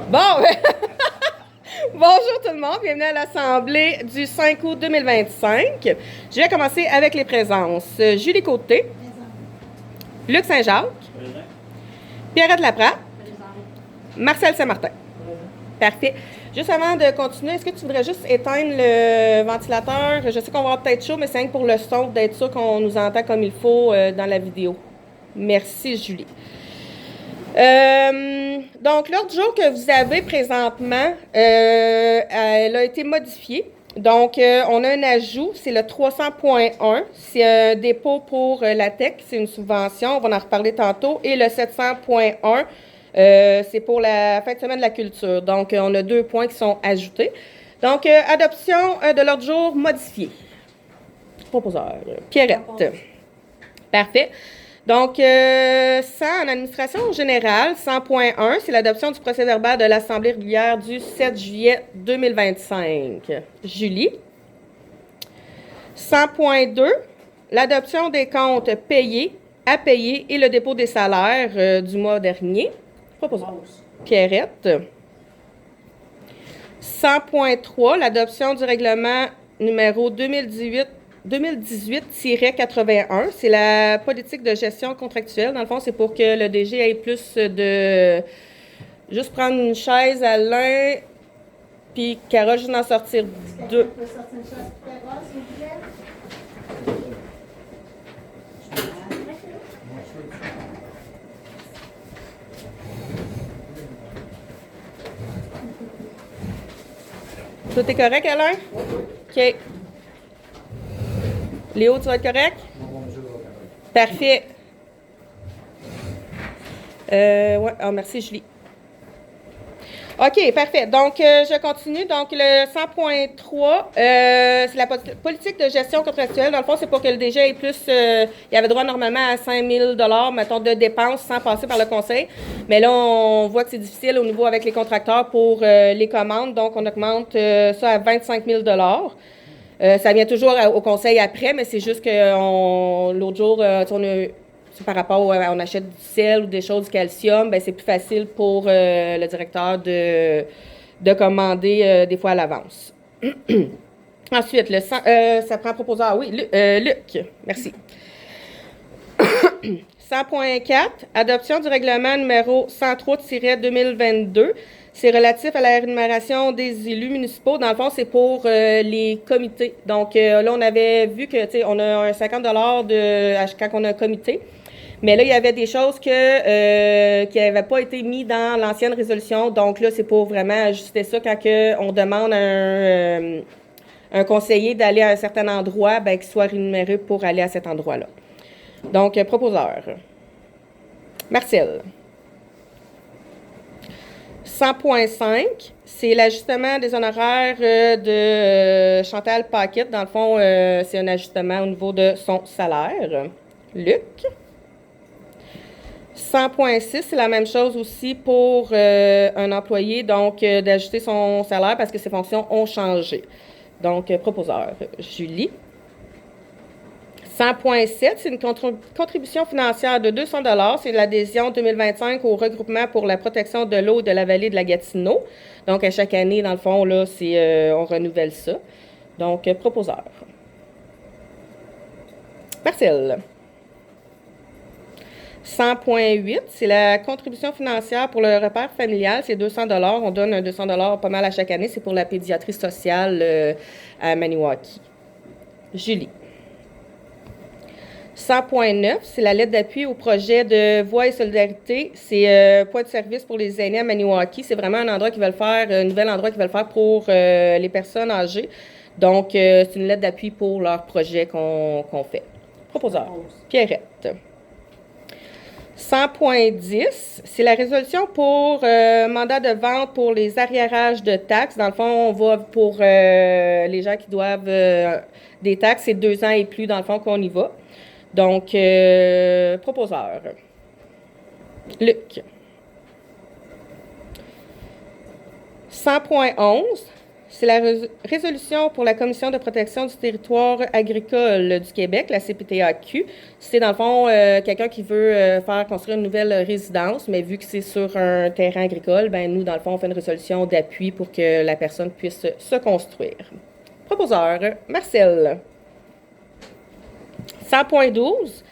Bon, bonjour tout le monde, bienvenue à l'Assemblée du 5 août 2025. Je vais commencer avec les présences. Julie Côté, Luc Saint-Jacques, Pierrette Laprade, Marcel Saint-Martin. Parfait. Juste avant de continuer, est-ce que tu voudrais juste éteindre le ventilateur? Je sais qu'on va avoir peut-être chaud, mais c'est rien que pour le son, d'être sûr qu'on nous entend comme il faut dans la vidéo. Merci, Julie. Donc, l'ordre du jour que vous avez présentement, elle a été modifiée. Donc, on a un ajout, c'est le 300.1. C'est un dépôt pour la TEC, c'est une subvention, on va en reparler tantôt. Et le 700.1, c'est pour la fin de semaine de la culture. Donc, on a 2 points qui sont ajoutés. Donc, adoption de l'ordre du jour modifié. Proposeur, Pierrette. Parfait. Donc, 100 en administration générale, 100.1, c'est l'adoption du procès-verbal de l'Assemblée régulière du 7 juillet 2025. Julie. 100.2, l'adoption des comptes payés, à payer et le dépôt des salaires du mois dernier. Proposeur. Pierrette. 100.3, l'adoption du règlement numéro 2018-81, c'est la politique de gestion contractuelle. Dans le fond, c'est pour que le DG ait plus de... Juste prendre une chaise à l'un, puis Carole, juste en sortir 2. On peut sortir une chaise pour Carole, s'il vous plaît? Tout est correct, Alain? OK. Léo, tu vas être correct? Parfait. Ouais. Oh, merci, Julie. OK, parfait. Donc, je continue. Donc, le 100.3, c'est la politique de gestion contractuelle. Dans le fond, c'est pour que le DG ait plus... il avait droit normalement à 5 000 $ mettons, de dépenses sans passer par le conseil. Mais là, on voit que c'est difficile au niveau avec les contracteurs pour les commandes. Donc, on augmente ça à 25 000 $. Ça vient toujours au conseil après, mais c'est juste que l'autre jour, c'est par rapport on achète du sel ou des choses, du calcium, ben c'est plus facile pour le directeur de commander des fois à l'avance. Ensuite, ça prend proposeur. Oui, Luc, merci. 100.4, adoption du règlement numéro 103-2022. C'est relatif à la rémunération des élus municipaux. Dans le fond, c'est pour les comités. Donc, là, on avait vu que, tu sais, on a un 50 $ quand on a un comité. Mais là, il y avait des choses qui n'avaient pas été mises dans l'ancienne résolution. Donc, là, c'est pour vraiment ajuster ça quand on demande à un conseiller d'aller à un certain endroit, ben, qu'il soit rémunéré pour aller à cet endroit-là. Donc, proposeur. Marcel. 100.5, c'est l'ajustement des honoraires de Chantal Paquette. Dans le fond, c'est un ajustement au niveau de son salaire. Luc. 100.6, c'est la même chose aussi pour un employé, donc d'ajuster son salaire parce que ses fonctions ont changé. Donc, proposeur. Julie. 100.7, c'est une contribution financière de 200 $. C'est l'adhésion 2025 au regroupement pour la protection de l'eau de la vallée de la Gatineau. Donc, à chaque année, dans le fond, là, on renouvelle ça. Donc, proposeur. Marcel. 100.8, c'est la contribution financière pour le repère familial. C'est 200 $. On donne un 200 $ pas mal à chaque année. C'est pour la pédiatrie sociale à Maniwaki. Julie. 100.9, c'est la lettre d'appui au projet de Voix et Solidarité. C'est point de service pour les aînés à Maniwaki. C'est vraiment un endroit qu'ils veulent faire, un nouvel endroit qu'ils veulent faire pour les personnes âgées. Donc, c'est une lettre d'appui pour leur projet qu'on fait. Proposeur. Pierrette. 100.10, c'est la résolution pour mandat de vente pour les arriérages de taxes. Dans le fond, on va pour les gens qui doivent des taxes, c'est 2 ans et plus, dans le fond, qu'on y va. Donc, proposeur. Luc. 100.11, C'est la résolution pour la Commission de protection du territoire agricole du Québec, la CPTAQ. C'est dans le fond quelqu'un qui veut faire construire une nouvelle résidence, mais vu que c'est sur un terrain agricole, ben nous, dans le fond, on fait une résolution d'appui pour que la personne puisse se construire. Proposeur, Marcel. 100.12.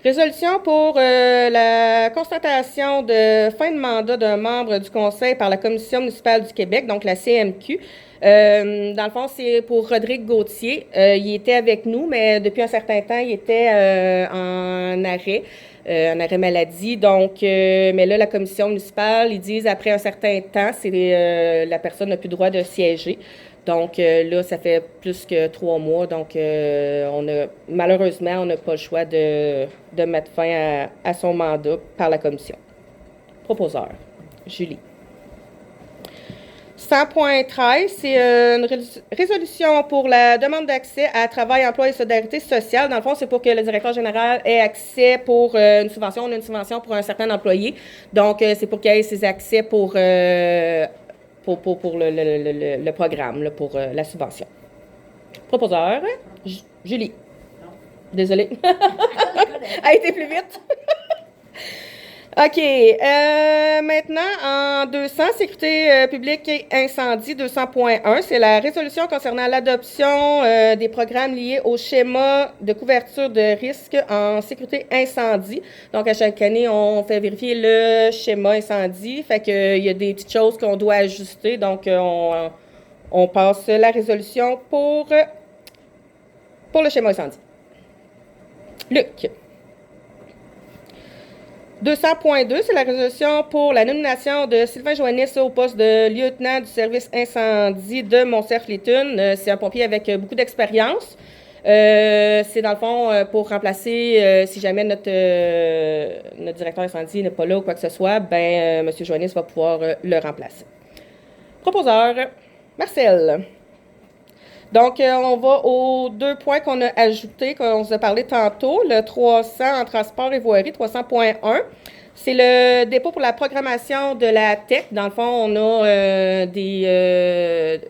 Résolution pour la constatation de fin de mandat d'un membre du Conseil par la Commission municipale du Québec, donc la CMQ. Dans le fond, c'est pour Rodrigue Gauthier. Il était avec nous, mais depuis un certain temps, il était en arrêt maladie. Donc, mais là, la commission municipale, ils disent après un certain temps, la personne n'a plus le droit de siéger. Donc là, ça fait plus que 3 mois. Donc, malheureusement, on n'a pas le choix de mettre fin à son mandat par la commission. Proposeur, Julie. 100.13, c'est une résolution pour la demande d'accès à travail, emploi et solidarité sociale. Dans le fond, c'est pour que le directeur général ait accès pour une subvention. On a une subvention pour un certain employé. Donc, c'est pour qu'il ait ses accès pour le programme, là, pour la subvention. Proposeur, Julie. Désolée. A été plus vite. OK. Maintenant, en 200, sécurité publique et incendie, 200.1, c'est la résolution concernant l'adoption des programmes liés au schéma de couverture de risque en sécurité incendie. Donc, à chaque année, on fait vérifier le schéma incendie. Fait qu'il y a des petites choses qu'on doit ajuster. Donc, on passe la résolution pour le schéma incendie. Luc. 200.2, c'est la résolution pour la nomination de Sylvain Joannis au poste de lieutenant du service incendie de Montcerf-les-Tunes. C'est un pompier avec beaucoup d'expérience. C'est dans le fond pour remplacer, si jamais notre directeur incendie n'est pas là ou quoi que ce soit, ben M. Joannis va pouvoir le remplacer. Proposeur, Marcel. Donc, on va aux 2 points qu'on a ajoutés, qu'on vous a parlé tantôt. Le 300 en transport et voirie, 300.1. C'est le dépôt pour la programmation de la TEC. Dans le fond, on a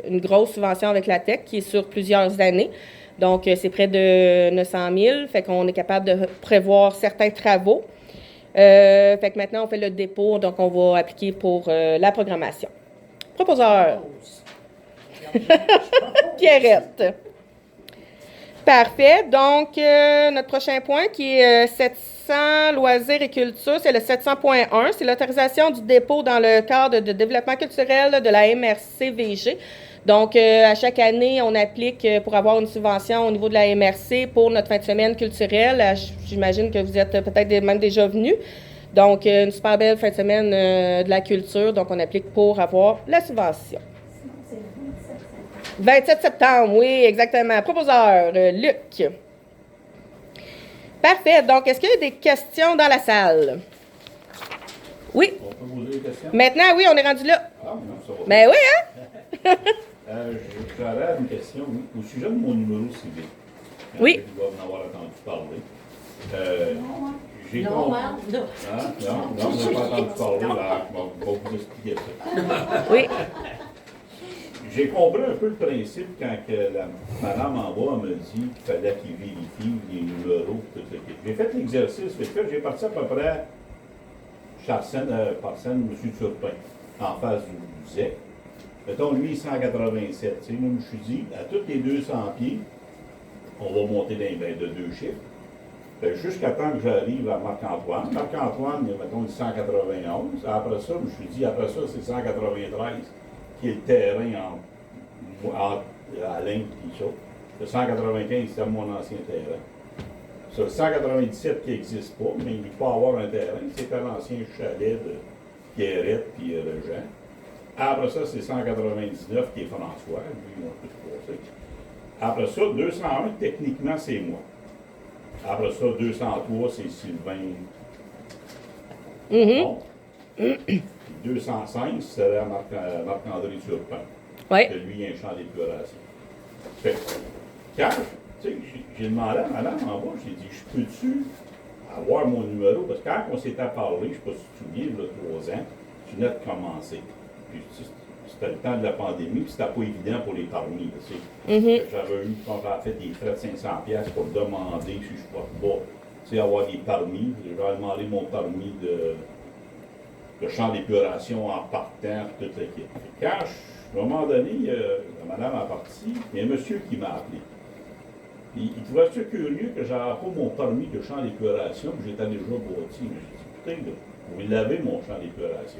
une grosse subvention avec la TEC qui est sur plusieurs années. Donc, c'est près de 900 000. Fait qu'on est capable de prévoir certains travaux. Fait que maintenant, on fait le dépôt. Donc, on va appliquer pour la programmation. Proposeur. Pierrette. Parfait. Donc, notre prochain point qui est 700 loisirs et culture, c'est le 700.1. C'est l'autorisation du dépôt dans le cadre de développement culturel de la MRC-VG. Donc, à chaque année, on applique pour avoir une subvention au niveau de la MRC pour notre fin de semaine culturelle. J'imagine que vous êtes peut-être même déjà venus. Donc, une super belle fin de semaine de la culture. Donc, on applique pour avoir la subvention. 27 septembre, oui, exactement. Proposeur, Luc. Parfait. Donc, est-ce qu'il y a des questions dans la salle? Oui. On peut poser des questions? Maintenant, oui, on est rendu là. Ah, non, ça va. Ben oui, hein? J'aurais une question au sujet de mon numéro civique. Oui. Tu dois en avoir entendu parler. J'ai Non, compris. non. Hein? Non, vous n'avez pas entendu parler, là. Je vais vous expliquer ça. Oui. J'ai compris un peu le principe quand que la madame en bas me dit qu'il fallait qu'il vérifie les numéros, tout ce qui. J'ai fait l'exercice, fait que j'ai parti à peu près Charsen, M. Turpin, en face du ZEC. Mettons, lui, 187. Tu sais, moi, je me suis dit, à tous les 200 pieds, on va monter de 2 chiffres. Jusqu'à temps que j'arrive à Marc-Antoine. Marc-Antoine, mettons, 191. Après ça, je me suis dit, après ça, c'est 193. Qui est le terrain à Ligne et ça. Le 195, c'était mon ancien terrain. Ça, le 197 qui n'existe pas, mais il peut avoir un terrain, c'était l'ancien chalet de Pierrette et Jean. Après ça, c'est 199 qui est François, lui, ils ont tout passé. Après ça, 201, techniquement, c'est moi. Après ça, 203, c'est Sylvain. Bon. 205, c'était Marc-André Turpin. Oui. Que lui, il y a un champ d'épuration. Fait que, quand, tu sais, j'ai demandé à madame en bas, j'ai dit, je peux-tu avoir mon numéro? Parce que quand on s'était parlé, je ne sais pas si tu te souviens, il y a 3 ans, tu venais de commencer. Puis, c'était le temps de la pandémie, puis c'était pas évident pour les permis. Tu sais. J'avais eu, quand j'avais fait des frais de 500$ pour demander si je pouvais pas, tu sais, avoir des permis. J'avais demandé mon permis de champ d'épuration en partant, toute l'équipe. Quand, à un moment donné, la madame a parti, il y a un monsieur qui m'a appelé. Il trouvait ça curieux que j'avais pas mon permis de champ d'épuration, puis j'étais déjà bâti. Mais j'ai dit, écoutez, vous l'avez, mon champ d'épuration.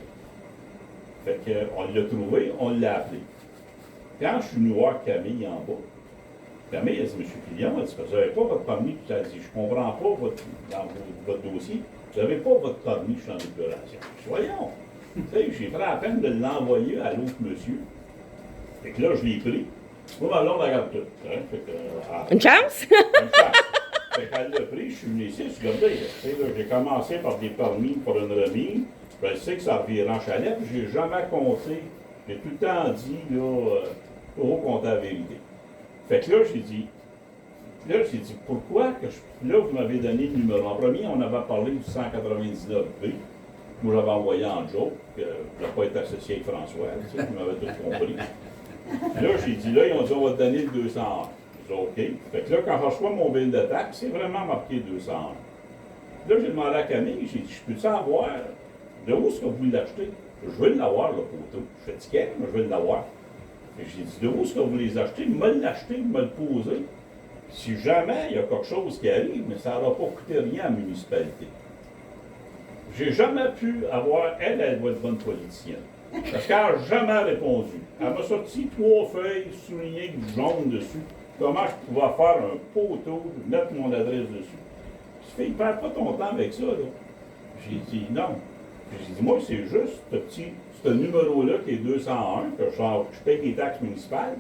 Fait qu'on l'a trouvé, on l'a appelé. Quand je suis venu voir Camille en bas, Camille a dit, M. Fillon, elle dit, vous n'avez pas votre permis, puis elle a dit, je ne comprends pas dans votre dossier, vous n'avez pas votre permis de champ d'épuration. Voyons. J'ai pris la peine de l'envoyer à l'autre monsieur. Fait que là, je l'ai pris. Moi, ma blonde, elle regarde tout. Hein? Fait que, Une chance? une chance. Fait qu'elle l'a pris, je suis venu ici, je suis regardé. J'ai commencé par des permis pour une remise. Je sais que ça revient en chalet, puis j'ai jamais compté. J'ai tout le temps dit, là, pour compter la vérité. Fait que là, j'ai dit, pourquoi que là, vous m'avez donné le numéro. En premier, on avait parlé du 199B. Moi, j'avais envoyé en joke, que je ne pas être associé avec François, tu sais, il m'avait tout compris. Là, j'ai dit, là, ils ont dit, on va te donner le 201. J'ai dit, OK. Fait que là, quand je reçois mon bill de taxe, c'est vraiment marqué 201. Là, j'ai demandé à Camille, j'ai dit, je peux-tu avoir, de où est-ce que vous l'achetez? Je veux l'avoir, le poteau. Je fais ticket, mais je veux l'avoir. J'ai dit, de où est-ce que vous les achetez? Me l'acheter, me le poser. Si jamais il y a quelque chose qui arrive, mais ça n'aura pas coûté rien à la municipalité. J'ai jamais pu avoir, elle doit être bonne politicienne. Parce qu'elle n'a jamais répondu. Elle m'a sorti 3 feuilles soulignées jaune dessus. Comment je pouvais faire un poteau, mettre mon adresse dessus. Je fais, ne perds pas ton temps avec ça, là. J'ai dit non. J'ai dit, moi, c'est juste ce numéro-là qui est 201, que je paye les taxes municipales,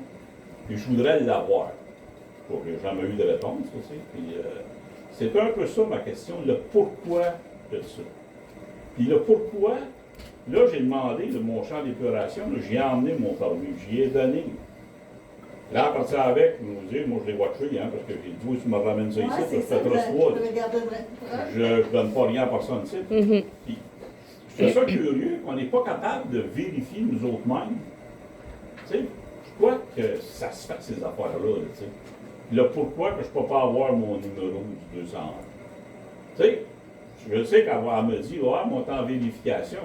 puis je voudrais l'avoir. Je n'ai jamais eu de réponse, tu sais. Puis, c'est un peu ça ma question, le pourquoi de ça. Puis le pourquoi, là, j'ai demandé de mon champ d'épuration, j'y ai emmené mon permis, j'y ai donné. Là, à partir avec, moi, je l'ai watché, hein, parce que j'ai dit, oui, tu me ramènes ça ici, parce que je fais trop froid. Je ne donne pas rien à personne ici. Puis, je trouve ça curieux qu'on n'est pas capable de vérifier nous autres mêmes. Tu sais, je crois que ça se fait, ces affaires-là, tu sais. Le pourquoi que je ne peux pas avoir mon numéro du 201. Tu sais, je sais qu'elle me dit, ouais, mon temps en vérification.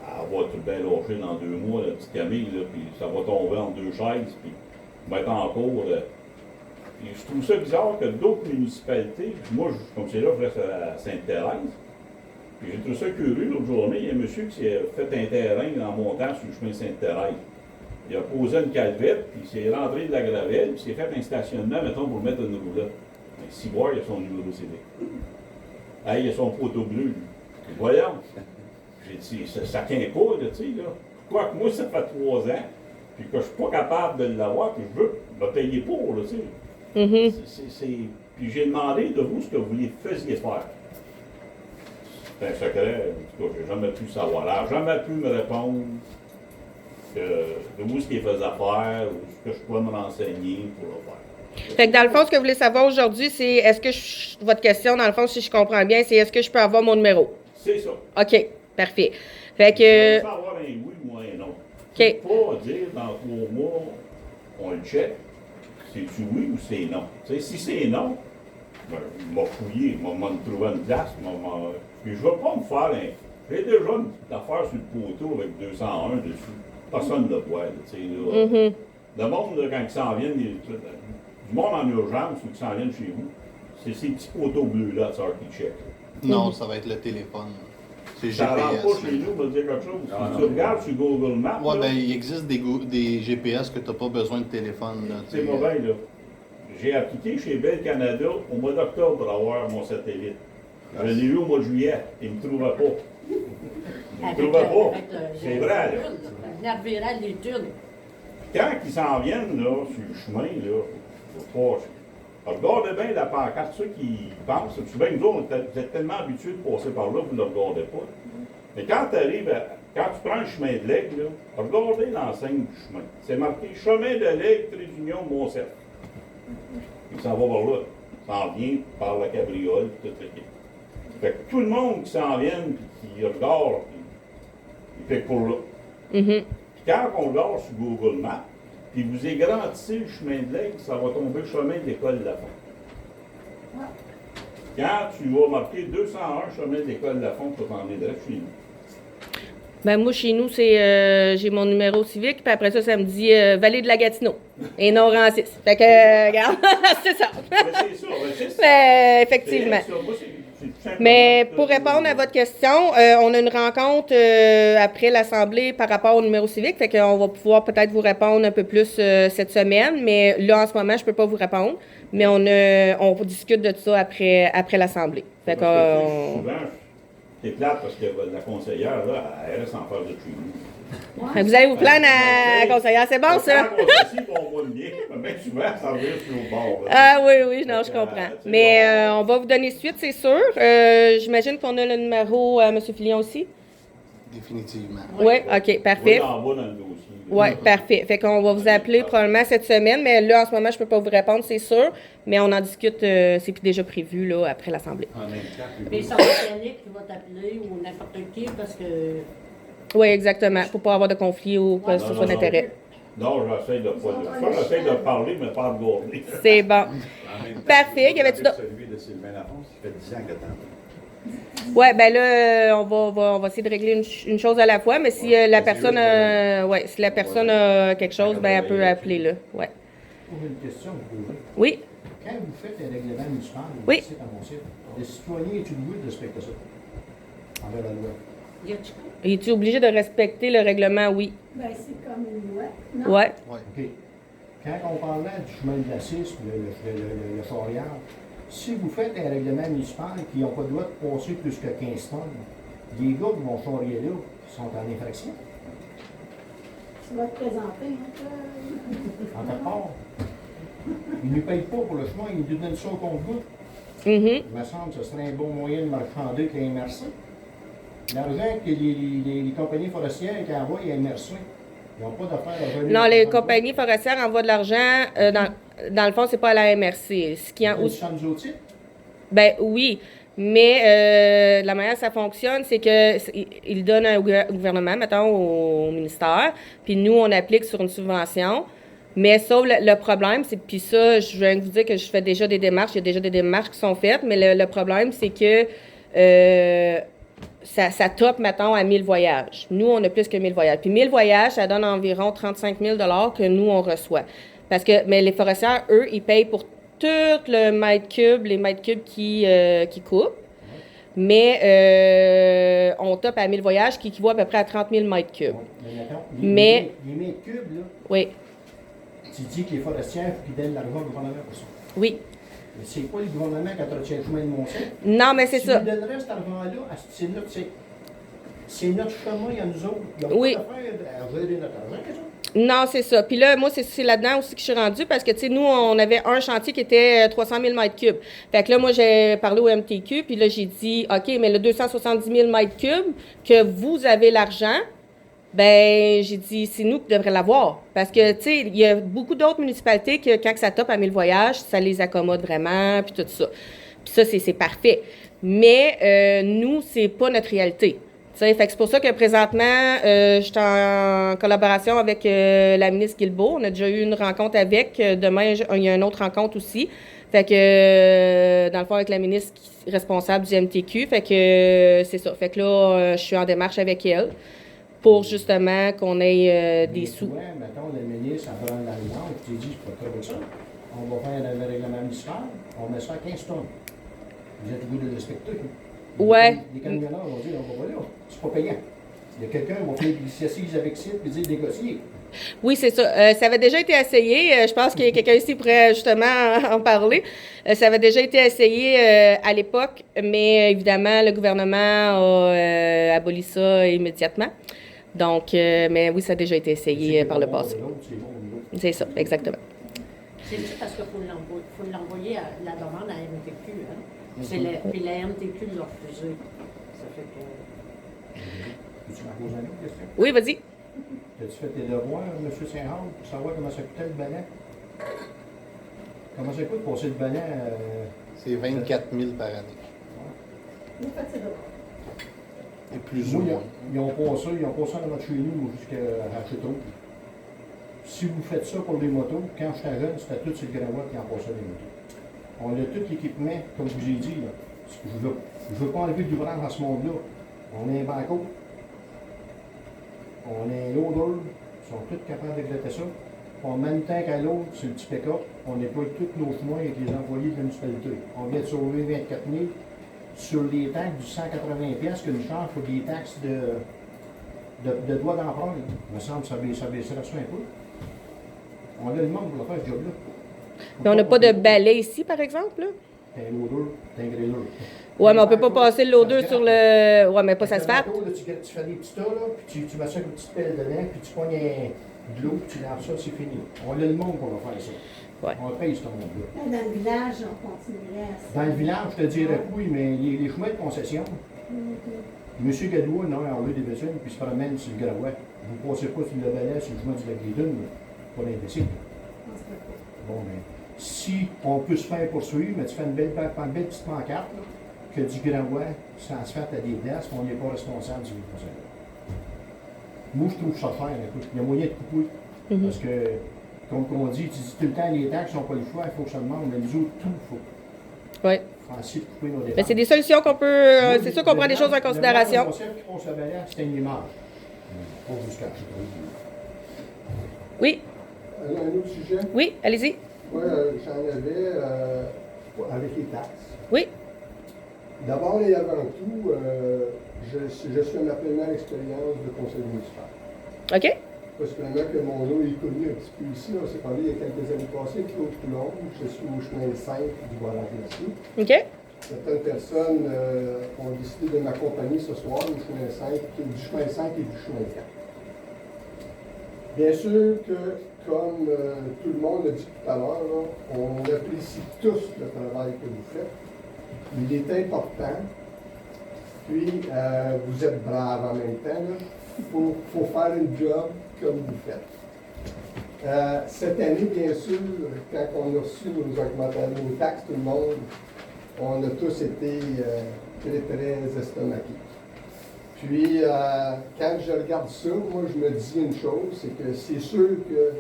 Elle va tout bien lâcher dans 2 mois, la petite Camille, là, puis ça va tomber en 2 chaises, puis va être en cours. Puis je trouve ça bizarre que d'autres municipalités, puis moi, comme c'est là, je reste à Sainte-Thérèse, puis j'ai trouvé ça curieux l'autre journée, il y a un monsieur qui s'est fait un terrain en montant sur le chemin Sainte-Thérèse. Il a posé une calvette, puis il s'est rentré de la gravelle, puis il s'est fait un stationnement, mettons, pour mettre une roulotte. Mais si voir, il a son numéro CD. Hey, il a son poteau bleu, lui. Puis voyons. J'ai dit, ça tient pas, là, tu sais, là. Pourquoi que moi, ça fait 3 ans, puis que je suis pas capable de l'avoir, puis je veux me payer pour, là, tu sais. Puis j'ai demandé de vous ce que vous les faisiez faire. C'est un secret, en tout cas, j'ai jamais pu savoir. Elle n'a jamais pu me répondre de où ce qu'il faisait faire, ou ce que je pouvais me renseigner pour le faire. Fait que dans le fond, ce que vous voulez savoir aujourd'hui, c'est est-ce que votre question, dans le fond, si je comprends bien, c'est est-ce que je peux avoir mon numéro? C'est ça. OK, parfait. Fait que. Je peux avoir un oui ou un non. OK. Je ne peux pas dire dans 3 mois, on le check, c'est-tu oui ou c'est non. Tu sais, si c'est non, ben, il m'a fouillé, il m'a trouvé une place, puis je ne vais pas me faire un. J'ai déjà une affaire sur le poteau avec 201 dessus. Personne ne le voit, tu sais, là. Le monde, là, quand ils s'en viennent, du monde en urgence ou qui s'en viennent chez vous, c'est ces petits poteaux bleus-là, ça qui check. Non, ça va être le téléphone. C'est Ça rentre GPS. pas chez nous, on va dire quelque chose. Si tu regardes sur Google Maps, Ouais, là, ben il existe des GPS que tu n'as pas besoin de téléphone. Là, c'est mauvais, là. J'ai appliqué chez Bell Canada au mois d'octobre pour avoir mon satellite. Je l'ai eu au mois de juillet. Il ne me trouvait pas. Il ne me trouvait pas. C'est vrai, là. La virale des thunes. Quand ils s'en viennent, là, sur le chemin, là, faut pas. Regardez bien la pancarte, ceux qui pensent. Souvent, nous autres, vous êtes tellement habitués de passer par là, vous ne le regardez pas. Mais quand tu arrives, quand tu prends le chemin de l'Aigle, là, regardez l'enseigne du chemin. C'est marqué chemin de l'Aigle, Trait d'Union, Mont-Cerf. Il s'en va par là. Il s'en vient par la cabriole, tout ça. Fait que tout le monde qui s'en vient, puis qui regarde, il fait que pour là. Quand on lâche sur Google Maps, puis vous agrandissez le chemin de l'Aigle, ça va tomber le chemin de l'école Lafont. Quand tu vas marquer 201 chemin de l'école Lafont, tu vas t'en aller direct chez nous. Ben moi, chez nous, c'est j'ai mon numéro civique, puis après ça, ça me dit Vallée de la Gatineau et non Rancis. Fait que, regarde, c'est ça. Mais c'est ça, c'est ça. Effectivement. C'est ça. Moi, c'est tout simplement Mais ça. pour répondre à votre question, on a une rencontre après l'Assemblée par rapport au numéro civique, fait qu'on va pouvoir peut-être vous répondre un peu plus cette semaine, mais là, en ce moment, je peux pas vous répondre, mais on discute de ça après l'Assemblée. Fait que, Parce que, tu sais, souvent, c'est plate parce que la conseillère, là, elle reste en face de chez nous. vous allez vous plaindre à la conseillère, c'est bon ça? Quand on s'assit, on voit bien, mais bien souvent, ça revient sur nos bords. là. Ah oui, non, je comprends. tu sais, Mais on va vous donner suite, c'est sûr. J'imagine qu'on a le numéro à M. Fillon aussi? Définitivement. Oui, OK, parfait. On va en bas dans le dossier. Oui, parfait. Fait qu'on va vous appeler probablement cette semaine, mais là, en ce moment, je ne peux pas vous répondre, c'est sûr. Mais on en discute, c'est déjà prévu là, après l'Assemblée. En même temps, Mais ça va être Yannick qui va t'appeler ou n'importe qui parce que. Oui, exactement, pour pas avoir de conflit ou que ce Non, soit non, d'intérêt. Non, j'essaie de pas le faire. J'essaie de parler, mais pas de gourner. C'est bon. En même temps, Parfait. Y avait-tu d'autres? Celui de Sylvain Lafont, qui fait 10 ans que t'entends. Oui, ben là, on va essayer de régler une chose à la fois, mais si la personne si la personne a quelque chose, ben elle peut appeler là. Ouais. Pour une question que vous posez. Oui. Quand vous faites les règlements municipaux, Oui. ici, dans mon site, les citoyens est-ils obligés de respecter ça envers la loi? Y a-tu Es-tu obligé de respecter le règlement? Oui. Ben, c'est comme une loi, non? Ouais. OK. Quand on parlait du chemin de la 6, le Chariard, si vous faites un règlement municipal qui n'ont pas le droit de passer plus que 15 tonnes, les gars qui vont charrier là sont en infraction, Tu vas te présenter, en quelque part. Ils ne nous payent pas pour le chemin, ils nous donnent ça au compte-gouttes. Mhm. Il me semble que ce serait un bon moyen de marchander qu'un MRC. L'argent que les compagnies forestières qui envoient à MRC, ils n'ont pas d'affaires à revenir. Non, les compagnies forestières envoient de l'argent. Dans le fond, c'est pas à la MRC. Ce qui en, Ils sont nous autres. ben oui, mais la manière que ça fonctionne, c'est que ils donnent au gouvernement, mettons, au ministère, puis nous, on applique sur une subvention. Mais sauf le problème, c'est, puis ça, je viens de vous dire que je fais déjà des démarches, il y a déjà des démarches qui sont faites, mais le problème, c'est que ça top, mettons, à 1000 voyages. Nous, on a plus que 1000 voyages. Puis 1000 voyages, ça donne environ 35 000 que nous, on reçoit. Mais les forestières, eux, ils payent pour tout le mètre cube, les mètres cubes qui coupent. Mais on top à 1000 voyages qui équivaut à peu près à 30 000 mètres cubes. Mais- Les mètres cubes, là, Oui, tu dis que les forestières, il faut qu'ils donnent l'argent au gouvernement pour ça. oui. Mais c'est pas le gouvernement qui entretient le chemin de Mont-Saint. Non, mais c'est Si ça. nous donnerait cet argent-là, c'est notre chemin à nous autres. Ils n'ont Oui. pas d'affaire à gérer notre argent, les autres. Non, c'est ça. Puis là, moi, c'est là-dedans aussi que je suis rendue parce que, tu sais, nous, on avait un chantier qui était 300 000 mètres cubes. Fait que là, moi, j'ai parlé au MTQ, puis là, j'ai dit, OK, mais le 270 000 mètres cubes, que vous avez l'argent, ben j'ai dit, c'est nous qui devrions l'avoir. Parce que, tu sais, il y a beaucoup d'autres municipalités que quand ça top à 1000 voyages, ça les accommode vraiment, puis tout ça. Puis ça, c'est parfait. Mais nous, c'est pas notre réalité. Fait que c'est pour ça que présentement, je suis en collaboration avec la ministre Guilbeault. On a déjà eu une rencontre avec. Demain, il y a une autre rencontre aussi. Fait que, dans le fond, avec la ministre responsable du MTQ. Fait que, c'est ça. Fait que là, je suis en démarche avec elle pour justement qu'on ait des Mais sous. toi, mettons, le ministre, en prenant l'alliance, tu dis, c'est pas trop ça. On va faire le règlement municipal, on met ça à 15 tonnes. Vous êtes obligés de le respecter. Ouais. Les camionneurs vont dire, on va pas là, c'est pas payant. Il y a quelqu'un qui va faire des assises avec site et dire négocier. Oui, c'est ça. Ça avait déjà été essayé. Je pense que quelqu'un ici pourrait justement en parler. Ça avait déjà été essayé à l'époque, mais évidemment, le gouvernement a aboli ça immédiatement. Donc, mais oui, ça a déjà été essayé par le passé. C'est ça, exactement. C'est juste parce qu'il faut l'envoyer à la demande à la MTQ. Hein? Puis la MTQ l'a refusé. Ça fait que. Tu m'as posé une autre question? Oui, vas-y. As-tu fait tes devoirs, M. Saint-Hall, pour savoir comment ça coûtait le bannet? Comment ça coûte passer le bannet? C'est 24 000 par année. Vous faites ces devoirs. Et plus ou Moi, moins. ils ont passé en avant de chez nous jusqu'à Château. Si vous faites ça pour les motos, quand j'étais jeune, c'était tout sur le Granouat qui en passait les motos. On a tout l'équipement, comme je vous ai dit. Là. Je veux pas enlever d'ouvrage à ce monde-là. On est un banco. On est un loader. Ils sont tous capables de gratter ça. En même temps qu'à l'autre, c'est le petit pick-up. On déploie tous nos chemins avec les employés de la municipalité. On vient de sauver 24 000 sur les taxes du 180$ qu'une charge pour des taxes de droit d'emprunt. Il me semble que ça baisserait ça un peu. On a le monde pour faire ce job-là. Mais on n'a pas de balai ici, par exemple, là? T'es un loader, t'es un grilleur. Ouais, mais on peut pas passer le loader sur le... Ouais, mais pas ça se fait. Tu fais des petits tas, là, puis tu mets ça avec une petite pelle dedans, puis tu pognes de l'eau, puis tu laves ça, c'est fini. On a le monde pour faire ça. Ouais. On paye ce monde-là. Dans le village, on continuerait à ça. Dans le village, je te dirais que oui, mais les chemins de concession, M. Gadois, non, en lieu des Béthune, puis se promène sur le Gravouet. Vous ne passez pas sur le balai, sur le chemin du lac des Dunes, pas d'imbécile. Bon, mais si on peut se faire poursuivre, mais tu fais une belle petite pancarte, là, que du Gravouet, ça se fait à des places, on n'est pas responsable du conseil. Moi, je trouve ça cher, écoute. Il y a moyen de couper. Parce que, comme on dit, tu dis tout le temps, les taxes n'ont pas le choix, il faut que ça demande, mais nous autres, tout, il faut. Oui. Essayer de couper nos dépenses. Mais c'est des solutions qu'on peut... c'est sûr qu'on prend des choses en considération. Le concept qui passe la balai, c'est une image. Pas jusqu'à Oui, Un autre sujet? oui, allez-y. Moi, j'en avais avec les taxes. Oui. D'abord et avant tout, je suis à ma première expérience de conseil municipal. OK. Possiblement que mon nom est connu un petit peu ici. On s'est parlé il y a quelques années passées, Claude Coulomb. Je suis au chemin 5 du Voyage Glacier. OK. Certaines personnes ont décidé de m'accompagner ce soir au chemin 5, du chemin 5 et du chemin 4. Bien sûr que, comme tout le monde l'a dit tout à l'heure, là, on apprécie tous le travail que vous faites. Il est important. Puis, vous êtes braves en même temps. Il faut faire une job comme vous faites. Cette année, bien sûr, quand on a reçu nos taxes, tout le monde, on a tous été très, très estomaqués. Puis, quand je regarde ça, moi, je me dis une chose, c'est que c'est sûr que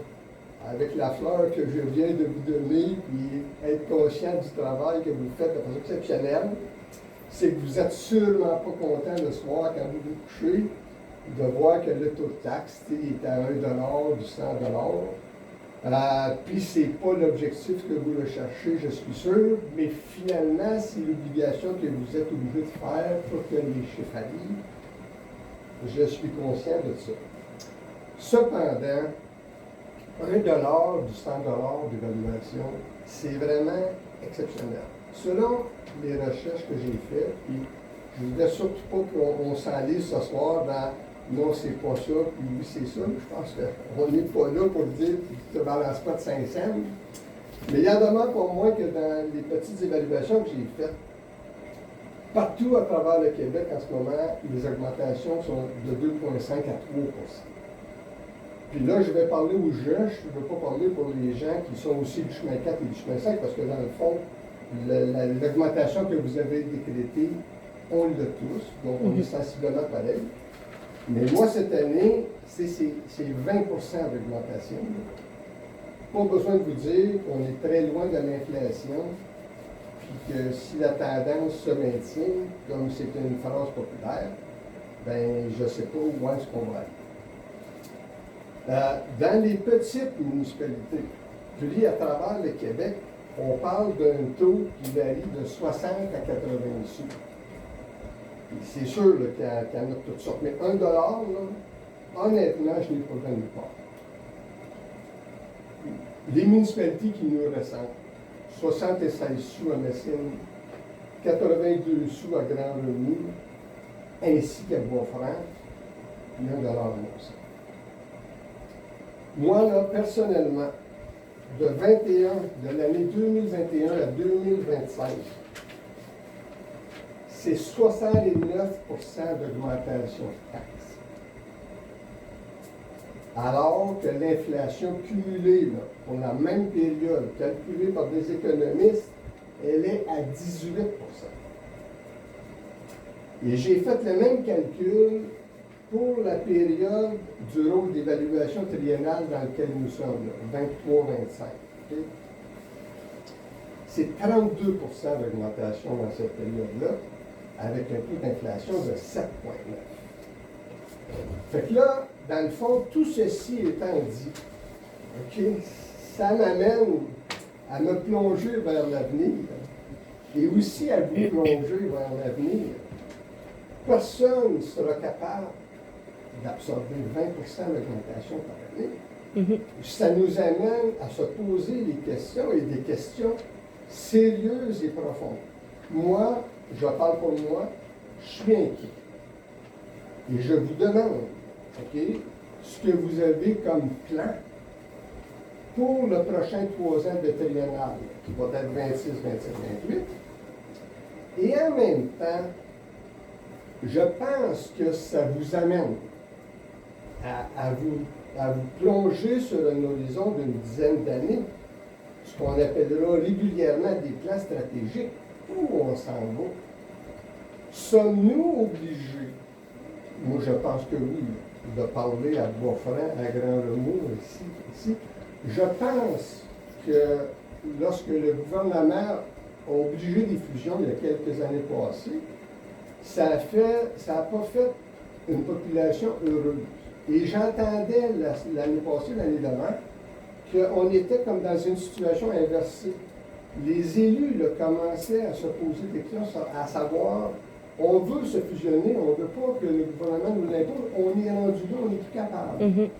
avec la fleur que je viens de vous donner, puis être conscient du travail que vous faites de façon exceptionnelle, c'est que vous n'êtes sûrement pas content le soir quand vous vous couchez de voir que le taux de taxe est à 1 $, du 100 $. Puis c'est pas l'objectif que vous le cherchez, je suis sûr, mais finalement, c'est l'obligation que vous êtes obligé de faire pour que les chiffres arrivent. Je suis conscient de ça. Cependant, 1 $, du 100 $ d'évaluation, c'est vraiment exceptionnel. Selon les recherches que j'ai faites, puis je ne voudrais surtout pas qu'on s'enlise ce soir dans non, c'est pas ça, puis oui, c'est ça. Je pense qu'on n'est pas là pour dire que tu ne te balances pas de 500. Mais il y en demeure pour moi que dans les petites évaluations que j'ai faites, partout à travers le Québec en ce moment, les augmentations sont de 2,5 à 3 %. Puis là, je vais parler aux jeunes, je ne veux pas parler pour les gens qui sont aussi du chemin 4 et du chemin 5, parce que dans le fond, l'augmentation que vous avez décrétée, on l'a tous, donc on est sensiblement pareil. Mais moi, cette année, c'est 20% d'augmentation. Pas besoin de vous dire qu'on est très loin de l'inflation, puis que si la tendance se maintient, comme c'est une phrase populaire, ben je ne sais pas où est-ce qu'on va être. Dans les petites municipalités, je dis à travers le Québec, on parle d'un taux qui varie de 60 à 80 sous. C'est sûr qu'il y en a toutes sortes, mais 1 $, là, honnêtement, je n'ai pas vu nulle part. Les municipalités qui nous ressemblent, 76 sous à Messine, 82 sous à Grand Revenu, ainsi qu'à Bois-Franc, puis 1 $ aussi. Moi, là, personnellement, de l'année 2021 à 2025, c'est 69% d'augmentation de taxes. Alors que l'inflation cumulée là, pour la même période, calculée par des économistes, elle est à 18%. Et j'ai fait le même calcul pour la période du rôle d'évaluation triennale dans lequel nous sommes, 23-25. Okay? C'est 32 d'augmentation dans cette période-là, avec un taux d'inflation de 7,9. Fait que là, dans le fond, tout ceci étant dit, okay, ça m'amène à me plonger vers l'avenir et aussi à vous plonger vers l'avenir. Personne ne sera capable d'absorber 20 d'augmentation par année. Ça nous amène à se poser des questions et des questions sérieuses et profondes. Moi, je parle pour moi, je suis inquiet. Et je vous demande, OK, ce que vous avez comme plan pour le prochain 3 ans de triennale, qui va être 26, 27, 28. Et en même temps, je pense que ça vous amène à vous plonger sur un horizon d'une dizaine d'années, ce qu'on appellera régulièrement des plans stratégiques. Où on s'en va? Sommes-nous obligés, moi je pense que oui, de parler à voix franc, à grand remous ici, je pense que lorsque le gouvernement a obligé des fusions il y a quelques années passées, ça n'a pas fait une population heureuse. Et j'entendais l'année passée, l'année d'avant, qu'on était comme dans une situation inversée. Les élus là, commençaient à se poser des questions, à savoir, on veut se fusionner, on ne veut pas que le gouvernement nous l'impose, on est rendu là, on n'est plus capable.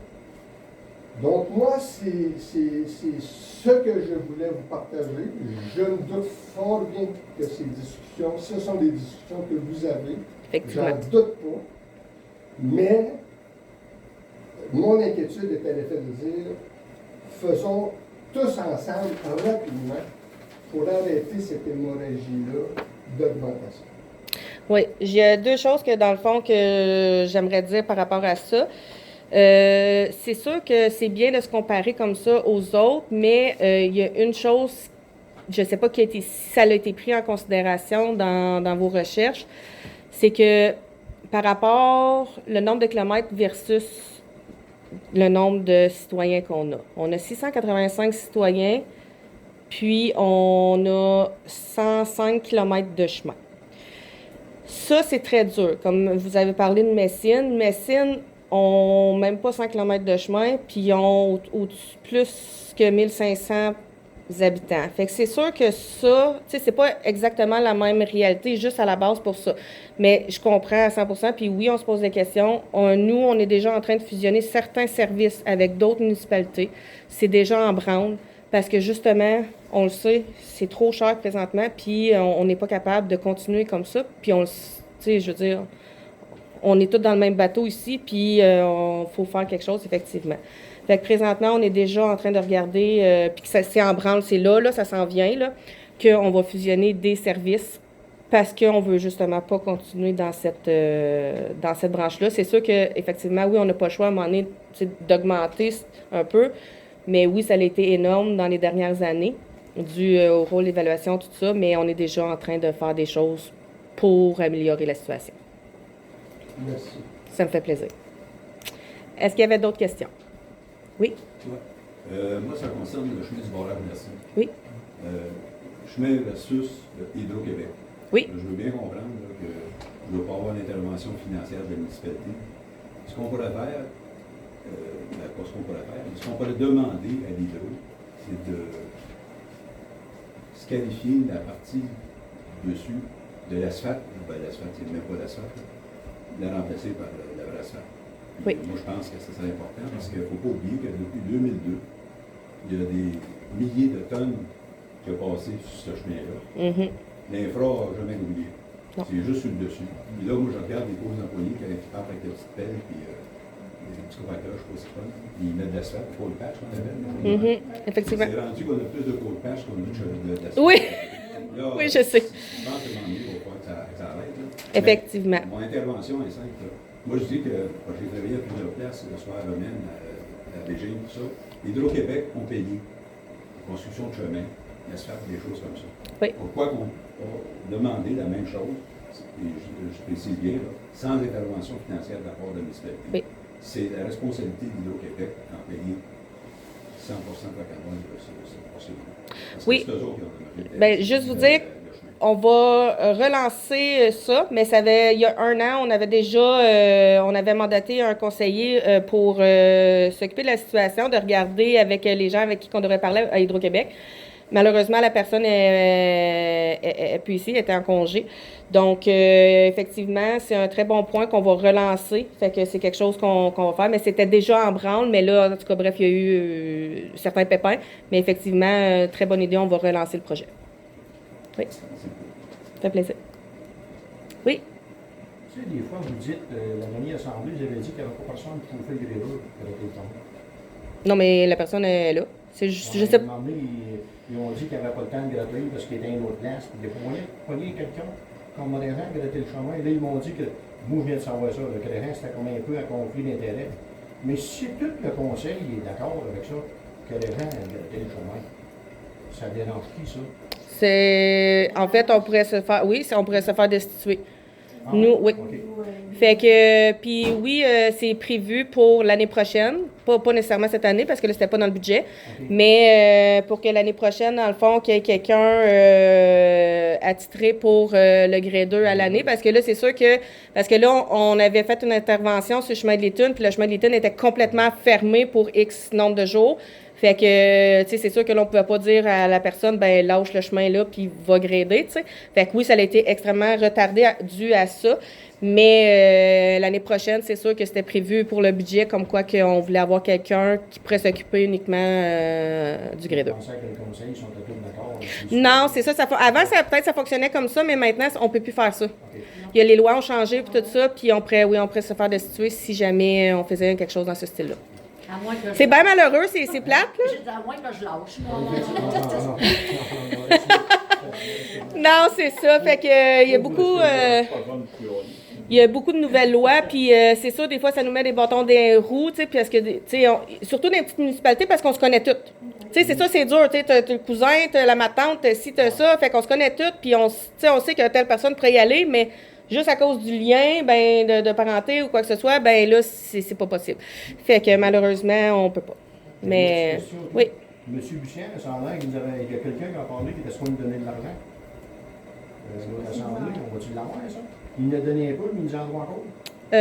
Donc moi, c'est ce que je voulais vous partager. Je me doute fort bien que ces discussions, ce sont des discussions que vous avez. J'en doute pas. Mais mon inquiétude est à l'effet de dire, faisons tous ensemble, rapidement, pour arrêter cette hémorragie-là d'augmentation. Oui, il y a deux choses que, dans le fond, que j'aimerais dire par rapport à ça. C'est sûr que c'est bien de se comparer comme ça aux autres, mais il y a une chose, je ne sais pas si ça a été pris en considération dans vos recherches, c'est que par rapport le nombre de kilomètres versus le nombre de citoyens qu'on a. On a 685 citoyens, puis on a 105 kilomètres de chemin. Ça, c'est très dur. Comme vous avez parlé de Messine, Messine ont même pas 100 km de chemin, puis ils ont plus que 1500 habitants. Fait que c'est sûr que ça, tu sais, c'est pas exactement la même réalité, juste à la base pour ça. Mais je comprends à 100%, puis oui, on se pose des questions. Nous, on est déjà en train de fusionner certains services avec d'autres municipalités. C'est déjà en branle, parce que justement, on le sait, c'est trop cher présentement, puis on n'est pas capable de continuer comme ça. Puis tu sais, je veux dire, on est tous dans le même bateau ici, puis il faut faire quelque chose, effectivement. Fait que présentement, on est déjà en train de regarder, puis que c'est en branle, c'est là, ça s'en vient, là, qu'on va fusionner des services parce qu'on veut justement pas continuer dans cette branche-là. C'est sûr qu'effectivement, oui, on n'a pas le choix à un moment donné d'augmenter un peu, mais oui, ça a été énorme dans les dernières années, dû au rôle d'évaluation, tout ça, mais on est déjà en train de faire des choses pour améliorer la situation. Merci. Ça me fait plaisir. Est-ce qu'il y avait d'autres questions? Oui? Ouais. Moi, ça concerne le chemin du barrage-merci. Oui. Chemin versus Hydro-Québec. Oui. Je veux bien comprendre là, que je ne veux pas avoir l'intervention financière de la municipalité. Ce qu'on pourrait faire, pas ce qu'on pourrait faire, mais ce qu'on pourrait demander à l'Hydro, c'est de se qualifier la partie dessus de l'asphalte. Ben, l'asphalte, c'est même pas l'asphalte. De la remplacer par la vraie asphalte. Oui. Moi, je pense que ça serait important parce qu'il ne faut pas oublier que depuis 2002, il y a des milliers de tonnes qui ont passé sur ce chemin-là. L'infra n'a jamais oublié. C'est juste sur le dessus. Et là, moi, je regarde les pauvres employés qui partent avec des petites pelles puis des petits compacteurs, je ne sais pas si c'est pas. Ils mettent de l'asphalte, le cold patch, qu'on appelle. Effectivement. C'est rendu qu'on a plus de cold patch qu'on a d'asphalte. Oui. Là, Oui, je sais. Je pense que il faut pas que ça arrête. Là. Effectivement. Mais mon intervention est simple. Là. Moi, je dis que j'ai travaillé à plusieurs places, le soir à Romaine, à Beijing, tout ça. Hydro-Québec ont payé la construction de chemin, l'asphalte, des choses comme ça. Oui. Pourquoi qu'on a demandé la même chose je précise bien, là, sans intervention financière de la part de la municipalité. Oui. C'est la responsabilité d'Hydro-Québec d'en payer 100% de la carbone de ce procédé. Parce que Oui. c'est eux autres qui ont demandé Ben, juste vous dire, on va relancer ça, mais il y a 1 an, on avait déjà, on avait mandaté un conseiller pour s'occuper de la situation, de regarder avec les gens avec qui on devrait parler à Hydro-Québec. Malheureusement, la personne est plus ici, elle était en congé. Donc, effectivement, c'est un très bon point qu'on va relancer. Fait que c'est quelque chose qu'on va faire. Mais c'était déjà en branle. Mais là, en tout cas, bref, il y a eu certains pépins. Mais effectivement, très bonne idée, on va relancer le projet. Oui. Ça fait plaisir. Oui. Tu sais, des fois, vous dites, la dernière assemblée, vous avez dit qu'il n'y avait pas personne qui chauffait le gréleur pour arrêter le temps. Non, mais la personne est là. C'est juste, je sais pas. Ils ont dit qu'il n'y avait pas le temps de gratter parce qu'il était à une autre place. Puis il y a pas moyen de pogner quelqu'un comme Moréran gratter le chemin. Et là, ils m'ont dit que, moi, je viens de savoir ça, le Crérin, c'était comme un peu un conflit d'intérêt. Mais si tout le conseil est d'accord avec ça, que les gens gratter le chemin, ça dérange qui, ça? En fait, on pourrait se faire, oui, on pourrait se faire destituer. Ah, Nous, oui. OK. Fait que, puis oui, c'est prévu pour l'année prochaine, pas nécessairement cette année parce que là, c'était pas dans le budget, OK. mais pour que l'année prochaine, dans le fond, qu'il y ait quelqu'un attitré pour le grade 2 à l'année, parce que là, c'est sûr que, parce que là, on avait fait une intervention sur le chemin de l'Étune, puis le chemin de l'Étune était complètement fermé pour X nombre de jours. Fait que, tu sais, c'est sûr que l'on pouvait pas dire à la personne, ben lâche le chemin là, puis va grader, tu sais. Fait que oui, ça a été extrêmement retardé dû à ça. Mais l'année prochaine, c'est sûr que c'était prévu pour le budget, comme quoi qu'on voulait avoir quelqu'un qui pourrait s'occuper uniquement du grade 2. Je pensais que les conseils sont tous d'accord. Non, c'est ça. Avant, peut-être ça fonctionnait comme ça, mais maintenant, on peut plus faire ça. Il y a les lois ont changé, puis tout ça, puis on pourrait se faire destituer si jamais on faisait quelque chose dans ce style-là. À moins que C'est bien malheureux, c'est plate, là. J'ai dit à moins que je lâche. Non, c'est ça. Fait que il y a beaucoup. Il y a beaucoup de nouvelles lois, puis c'est sûr, des fois, ça nous met des bâtons dans les roues, tu sais, parce que, tu sais, surtout dans les petites municipalités, parce qu'on se connaît toutes. Tu sais, c'est ça, c'est dur, tu sais, t'as le cousin, t'as la tante, si t'as ça, fait qu'on se connaît toutes, puis on sait que telle personne pourrait y aller, mais juste à cause du lien, ben, de parenté ou quoi que ce soit, ben là, c'est pas possible. Fait que malheureusement, on peut pas. Mais, oui. Monsieur Lucien, ça a l'air qu'il y a quelqu'un qui a parlé qui était supposé nous donner de l'argent. L'Assemblée, on va-tu l'avoir, ça? Il nous a donné un peu, mais il nous en doit encore.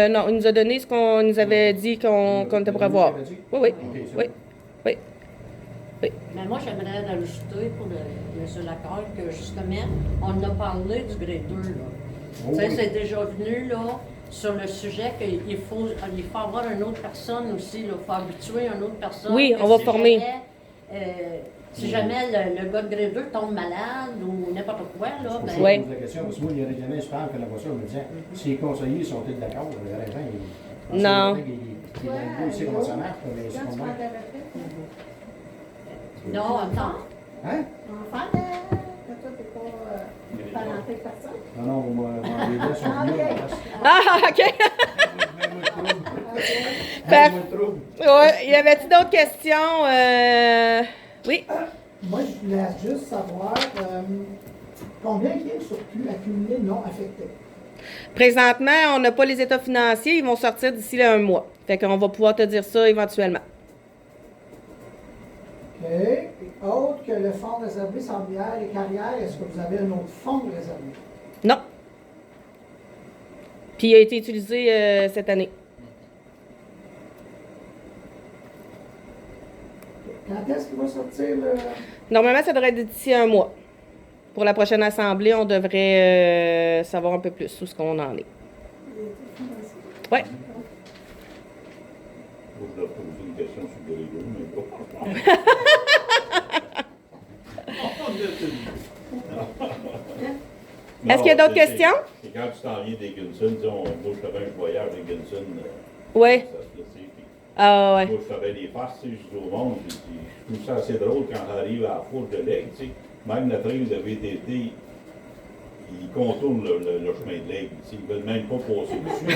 Non, il nous a donné ce qu'on nous avait dit qu'on était pour avoir. Oui, oui. Oui. Oui. Oui. Mais moi, j'aimerais rajouter pour le seul accord que justement, on a parlé du grade 2, là. Oh, Tu sais, oui. c'est déjà venu, là, sur le sujet qu'il faut avoir une autre personne aussi, là. Il faut habituer une autre personne. Oui, que on va si former. Jamais, si jamais le gars de grade 2 tombe malade ou n'importe quoi, là, C'est pour ben, ça que Ouais. je pose la question, parce que moi, il y a règlement super que la voiture me disait, si les conseillers sont tous d'accord, le régent, il... Non. Il sait comment ça marche, mais c'est Quand tu pas prends mal. ta retraite, non, attends. Hein? enfant, que toi, t'es pas parenté de personne. Non, non, moi, les gars sont venus, Ok. on reste. Ah, OK. Même le trouble. Fait- Même le trouble. Ouais, y avait-il d'autres questions? Oui. Moi, je voulais juste savoir combien il y a de surplus accumulé non affecté. Présentement, on n'a pas les états financiers. Ils vont sortir d'ici là, 1 mois. Fait qu'on va pouvoir te dire ça éventuellement. OK. Et autre que le fonds réservé Sablières et Carrières, est-ce que vous avez un autre fonds réservé? Non. Puis il a été utilisé cette année. Quand est-ce qu'il va sortir le... Normalement, ça devrait être d'ici 1 mois. Pour la prochaine assemblée, on devrait savoir un peu plus où ce qu'on en est. Oui. Je leur poser une question sur le Grégo, mais pas. Est-ce qu'il y a d'autres questions? C'est quand tu t'en viens d'Higginson, moi je fais un voyage d'Higginson. Oui. Ça se fait, puis Ah ouais. moi je ferais des farces, tu sais, je dis au monde, je trouve ça assez drôle quand on arrive à la fourche de l'aigle, tu sais. Même la trail de VTT, ils contournent le chemin de l'aigle, tu sais, ils veulent même pas passer dessus.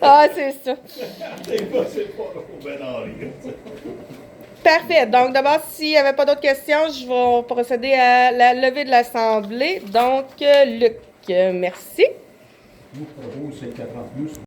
Ah, c'est ça. C'est pas trop ben en rire, tu sais. Parfait. Donc, d'abord, s'il n'y avait pas d'autres questions, je vais procéder à la levée de l'Assemblée. Donc, Luc, merci. Je vous propose, c'est 42.